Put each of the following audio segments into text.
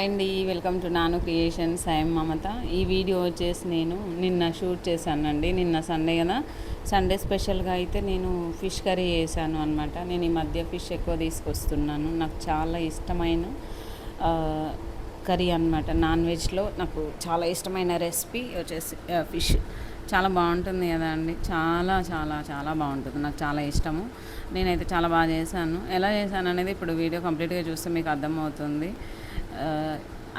అండి welcome to నాను creations. I'm మమత. ఈ వీడియో వచ్చేసి నేను నిన్న షూట్ చేశానండి. నిన్న సండే కదా, సండే స్పెషల్గా అయితే నేను ఫిష్ కర్రీ చేశాను అనమాట. నేను ఈ మధ్య ఫిష్ ఎక్కువ తీసుకొస్తున్నాను. నాకు చాలా ఇష్టమైన కర్రీ అనమాట. నాన్ వెజ్లో నాకు చాలా ఇష్టమైన రెసిపీ వచ్చేసి ఫిష్. చాలా బాగుంటుంది కదా అండి, చాలా చాలా చాలా బాగుంటుంది. నాకు చాలా ఇష్టము. నేనైతే చాలా బాగా చేశాను. ఎలా చేశాను అనేది ఇప్పుడు వీడియో కంప్లీట్గా చూస్తే మీకు అర్థమవుతుంది.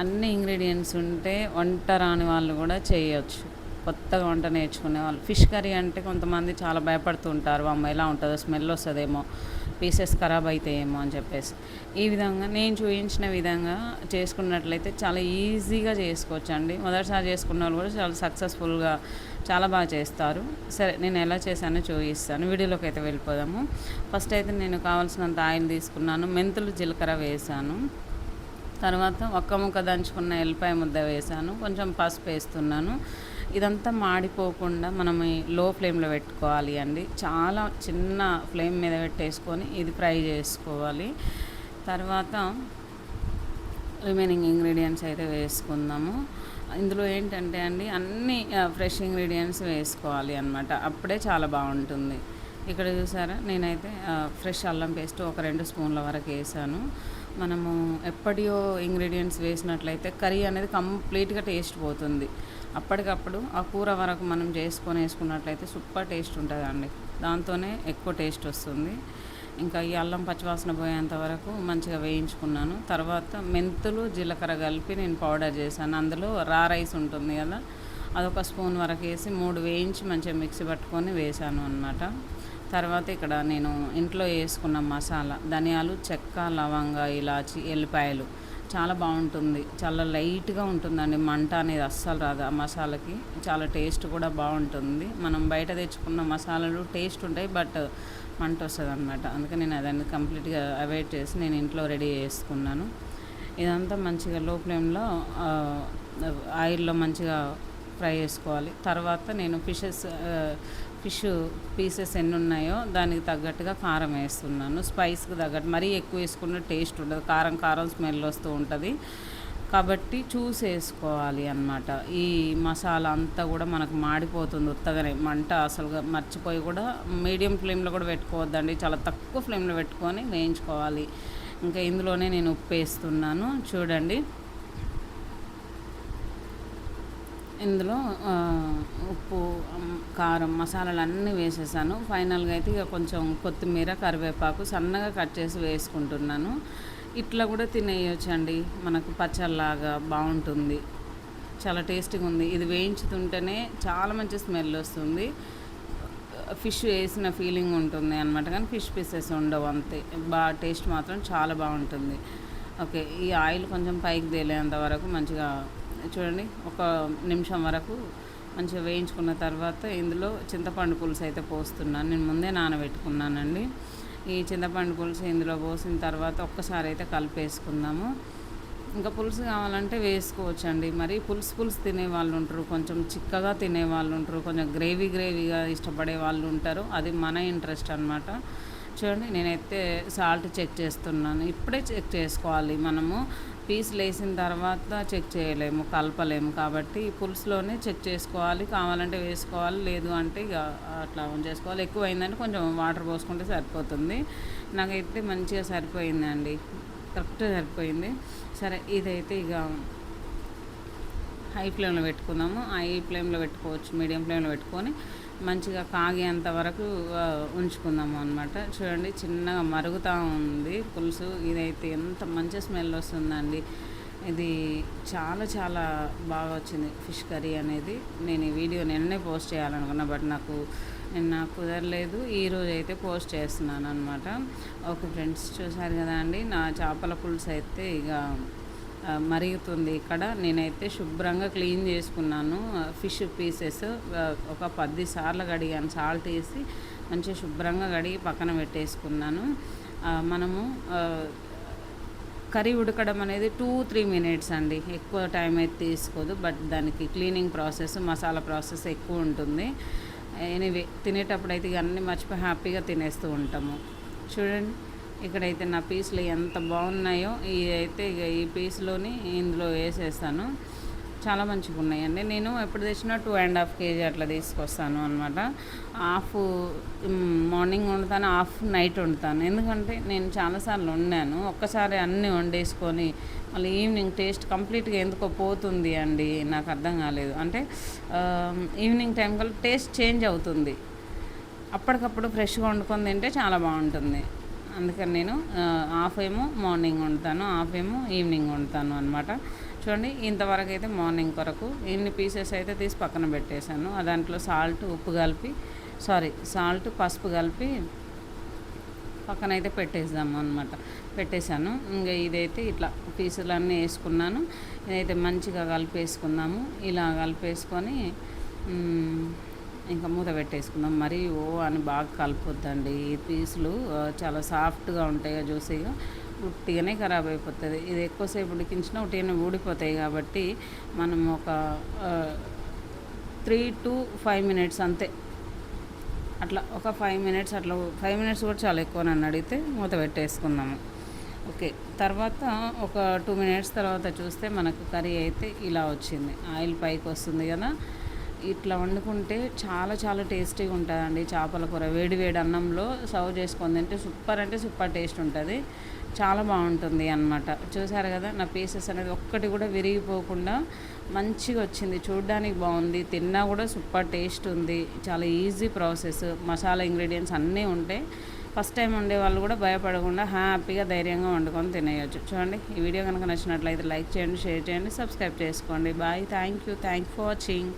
అన్ని ఇంగ్రీడియంట్స్ ఉంటే వంట రాని వాళ్ళు కూడా చేయొచ్చు. కొత్తగా వంట నేర్చుకునే వాళ్ళు. ఫిష్ కర్రీ అంటే కొంతమంది చాలా భయపడుతూ ఉంటారు. అమ్మ ఎలా ఉంటుందో, స్మెల్ వస్తుందేమో, పీసెస్ ఖరాబ్ అవుతాయేమో అని చెప్పేసి. ఈ విధంగా నేను చూపించిన విధంగా చేసుకున్నట్లయితే చాలా ఈజీగా చేసుకోవచ్చు అండి. మొదటిసారి చేసుకున్న వాళ్ళు కూడా చాలా సక్సెస్ఫుల్గా చాలా బాగా చేస్తారు. సరే, నేను ఎలా చేశానో చూపిస్తాను. వీడియోలోకి అయితే వెళ్ళిపోదాము. ఫస్ట్ అయితే నేను కావాల్సినంత ఆయిల్ తీసుకున్నాను. మెంతులు, జీలకర్ర వేసాను. తర్వాత ఒక్క ముక్క దంచుకున్న ఎల్లిపాయ ముద్ద వేసాను. కొంచెం పసుపు వేస్తున్నాను. ఇదంతా మాడిపోకుండా మనం లో ఫ్లేమ్లో పెట్టుకోవాలి అండి. చాలా చిన్న ఫ్లేమ్ మీద పెట్టేసుకొని ఇది ఫ్రై చేసుకోవాలి. తర్వాత రిమైనింగ్ ఇంగ్రీడియంట్స్ అయితే వేసుకుందాము. ఇందులో ఏంటంటే అండి, అన్ని ఫ్రెష్ ఇంగ్రీడియంట్స్ వేసుకోవాలి అన్నమాట. అప్పుడే చాలా బాగుంటుంది. ఇక్కడ చూసారా, నేనైతే ఫ్రెష్ అల్లం పేస్ట్ ఒక 2 స్పూన్ల వరకు వేసాను. మనము ఎప్పటియో ఇంగ్రీడియంట్స్ వేసినట్లయితే కర్రీ అనేది కంప్లీట్గా టేస్ట్ పోతుంది. అప్పటికప్పుడు ఆ కూర వరకు మనం చేసుకొని వేసుకున్నట్లయితే సూపర్ టేస్ట్ ఉంటుందండి. దాంతోనే ఎక్కువ టేస్ట్ వస్తుంది. ఇంకా ఈ అల్లం పచ్చివాసన పోయేంత వరకు మంచిగా వేయించుకున్నాను. తర్వాత మెంతులు, జీలకర్ర కలిపి నేను పౌడర్ చేశాను. అందులో రా రైస్ ఉంటుంది కదా, అదొక స్పూన్ వరకు వేసి 3 వేయించి మంచిగా మిక్సీ పట్టుకొని వేసాను అన్నమాట. తర్వాత ఇక్కడ నేను ఇంట్లో వేసుకున్న మసాలా, ధనియాలు, చెక్క, లవంగ, ఇలాచి, ఎల్లిపాయలు. చాలా బాగుంటుంది. చాలా లైట్గా ఉంటుందండి. మంట అనేది అస్సలు రాదు ఆ మసాలాకి. చాలా టేస్ట్ కూడా బాగుంటుంది. మనం బయట తెచ్చుకున్న మసాలాలు టేస్ట్ ఉంటాయి, బట్ మంట వస్తుంది అనమాట. అందుకని నేను అదాన్ని కంప్లీట్గా అవాయిడ్ చేసి నేను ఇంట్లో రెడీ చేసుకున్నాను. ఇదంతా మంచిగా లో ఫ్లేమ్లో ఆయిల్లో మంచిగా ఫ్రై చేసుకోవాలి. తర్వాత నేను ఫిష్ పీసెస్ ఎన్ని ఉన్నాయో దానికి తగ్గట్టుగా కారం వేస్తున్నాను. స్పైస్కి తగ్గట్టు మరీ ఎక్కువ వేసుకున్న టేస్ట్ ఉండదు. కారం కారం స్మెల్ వస్తూ ఉంటుంది. కాబట్టి చూసి వేసుకోవాలి అన్నమాట. ఈ మసాలా అంతా కూడా మనకు మాడిపోతుంది ఉత్తగానే. మంట అసలుగా మర్చిపోయి కూడా మీడియం ఫ్లేమ్లో కూడా పెట్టుకోవద్దండి. చాలా తక్కువ ఫ్లేమ్లో పెట్టుకొని వేయించుకోవాలి. ఇంకా ఇందులోనే నేను ఉప్పు వేస్తున్నాను. చూడండి, ఇందులో ఉప్పు, కారం, మసాలాలు అన్నీ వేసేసాను. ఫైనల్గా అయితే ఇక కొంచెం కొత్తిమీర, కరివేపాకు సన్నగా కట్ చేసి వేసుకుంటున్నాను. ఇట్లా కూడా తినేయొచ్చండి. మనకు పచ్చళ్ళలాగా బాగుంటుంది. చాలా టేస్టీగా ఉంది. ఇది వేయించుతుంటేనే చాలా మంచి స్మెల్ వస్తుంది. ఫిష్ వేసిన ఫీలింగ్ ఉంటుంది అనమాట. కానీ ఫిష్ పీసెస్ ఉండవు అంతే. టేస్ట్ మాత్రం చాలా బాగుంటుంది. ఓకే, ఈ ఆయిల్ కొంచెం పైకి తేలేంత వరకు మంచిగా చూడండి, ఒక నిమిషం వరకు మంచిగా వేయించుకున్న తర్వాత ఇందులో చింతపండు పులుసు అయితే పోస్తున్నాను. నేను ముందే నానబెట్టుకున్నానండి. ఈ చింతపండు పులుసు ఇందులో పోసిన తర్వాత ఒక్కసారి అయితే కలిపేసుకుందాము. ఇంకా పులుసు కావాలంటే వేసుకోవచ్చండి. మరి పులుసు తినే వాళ్ళు ఉంటారు, కొంచెం చిక్కగా తినే వాళ్ళు ఉంటారు, కొంచెం గ్రేవీగా ఇష్టపడే వాళ్ళు ఉంటారు. అది మన ఇంట్రెస్ట్ అనమాట. చూడండి, నేనైతే సాల్ట్ చెక్ చేస్తున్నాను. ఇప్పుడే చెక్ చేసుకోవాలి. మనము పీసులు వేసిన తర్వాత చెక్ చేయలేము, కలపలేము. కాబట్టి పులుసులోనే చెక్ చేసుకోవాలి. కావాలంటే వేసుకోవాలి, లేదు అంటే ఇక అట్లా చేసుకోవాలి. ఎక్కువ అయిందంటే కొంచెం వాటర్ పోసుకుంటే సరిపోతుంది. నాకైతే మంచిగా సరిపోయిందండి, కరెక్ట్గా సరిపోయింది. సరే, ఇదైతే ఇక హై ఫ్లేమ్లో పెట్టుకుందాము. హై ఫ్లేమ్లో పెట్టుకోవచ్చు, మీడియం ఫ్లేమ్లో పెట్టుకొని మంచిగా కాగేంత వరకు ఉంచుకుందాము అనమాట. చూడండి, చిన్నగా మరుగుతూ ఉంది పులుసు. ఇదైతే ఎంత మంచి స్మెల్ వస్తుందండి. ఇది చాలా చాలా బాగా వచ్చింది ఫిష్ కర్రీ అనేది. నేను ఈ వీడియో నిన్నే పోస్ట్ చేయాలనుకున్నా, బట్ నాకు కుదరలేదు. ఈరోజు అయితే పోస్ట్ చేస్తున్నాను అనమాట. ఓకే ఫ్రెండ్స్, చూసారు కదా అండి, నా చేపల పులుసు అయితే ఇక మరుగుతుంది. ఇక్కడ నేనైతే శుభ్రంగా క్లీన్ చేసుకున్నాను. ఫిష్ పీసెస్ ఒక 10 సార్లు కడిగాను. సాల్ట్ వేసి మంచిగా శుభ్రంగా కడిగి పక్కన పెట్టేసుకున్నాను. మనము కర్రీ ఉడకడం అనేది 2-3 మినిట్స్ అండి, ఎక్కువ టైం అయితే తీసుకోదు. బట్ దానికి క్లీనింగ్ ప్రాసెస్, మసాలా ప్రాసెస్ ఎక్కువ ఉంటుంది. ఎనీవే, తినేటప్పుడు అయితే ఇవన్నీ మర్చిపోయి హ్యాపీగా తినేస్తూ ఉంటాము. చూడండి, ఇక్కడైతే నా పీసులు ఎంత బాగున్నాయో అయితే ఇక ఈ పీసులోని ఇందులో వేసేస్తాను. చాలా మంచిగా ఉన్నాయండి. నేను ఎప్పుడు తెచ్చినా 2.5 kg అట్లా తీసుకొస్తాను అనమాట. హాఫ్ మార్నింగ్ వండుతాను, హాఫ్ నైట్ వండుతాను. ఎందుకంటే నేను చాలాసార్లు వండాను. ఒక్కసారి అన్నీ వండేసుకొని మళ్ళీ ఈవినింగ్ టేస్ట్ కంప్లీట్గా ఎందుకో పోతుంది అండి. నాకు అర్థం కాలేదు. అంటే ఈవినింగ్ టైం కల్లా టేస్ట్ చేంజ్ అవుతుంది. అప్పటికప్పుడు ఫ్రెష్గా వండుకొని తింటే చాలా బాగుంటుంది. అందుకని నేను హాఫ్ ఏమో మార్నింగ్ వండుతాను, హాఫ్ ఏమో ఈవినింగ్ వండుతాను అనమాట. చూడండి, ఇంతవరకు అయితే మార్నింగ్ కొరకు ఇన్ని పీసెస్ అయితే తీసి పక్కన పెట్టేశాను. దాంట్లో సాల్ట్ పసుపు కలిపి పక్కన అయితే పెట్టేద్దాము అనమాట. పెట్టేశాను. ఇంకా ఇదైతే ఇట్లా పీసులన్నీ వేసుకున్నాను. ఇదైతే మంచిగా కలిపేసుకుందాము. ఇలా కలిపేసుకొని ఇంకా మూత పెట్టేసుకుందాం. మరి అని బాగా కలపొద్దండి. ఈ పీసులు చాలా సాఫ్ట్గా ఉంటాయి, జ్యూసీగా. ఉట్టిగానే ఖరాబ్ అయిపోతుంది. ఇది ఎక్కువసేపు ఉడికించినా ఉట్టిగానే ఊడిపోతాయి. కాబట్టి మనం ఒక 3 to 5 minutes అంతే, అట్లా ఒక 5 minutes, అట్లా 5 minutes కూడా చాలా ఎక్కువ నన్ను అడిగితే మూత పెట్టేసుకుందాము. ఓకే, తర్వాత ఒక 2 minutes తర్వాత చూస్తే మనకు కర్రీ అయితే ఇలా వచ్చింది. ఆయిల్ పైకి వస్తుంది కదా. ఇట్లా వండుకుంటే చాలా చాలా టేస్టీగా ఉంటుందండి. చేపల కూర వేడి వేడి అన్నంలో సర్వ్ చేసుకొని తింటే సూపర్ అంటే సూపర్ టేస్ట్ ఉంటుంది. చాలా బాగుంటుంది అన్నమాట. చూసారు కదా, నా పీసెస్ అనేది ఒక్కటి కూడా విరిగిపోకుండా మంచిగా వచ్చింది. చూడడానికి బాగుంది, తిన్నా కూడా సూపర్ టేస్ట్ ఉంది. చాలా ఈజీ ప్రాసెస్. మసాలా ఇంగ్రీడియంట్స్ అన్నీ ఉంటాయి. ఫస్ట్ టైం వండే వాళ్ళు కూడా భయపడకుండా హ్యాపీగా ధైర్యంగా వండుకొని తినేయచ్చు. చూడండి, ఈ వీడియో కనుక నచ్చినట్లయితే లైక్ చేయండి, షేర్ చేయండి, సబ్స్క్రైబ్ చేసుకోండి. Bye, thank you for watching.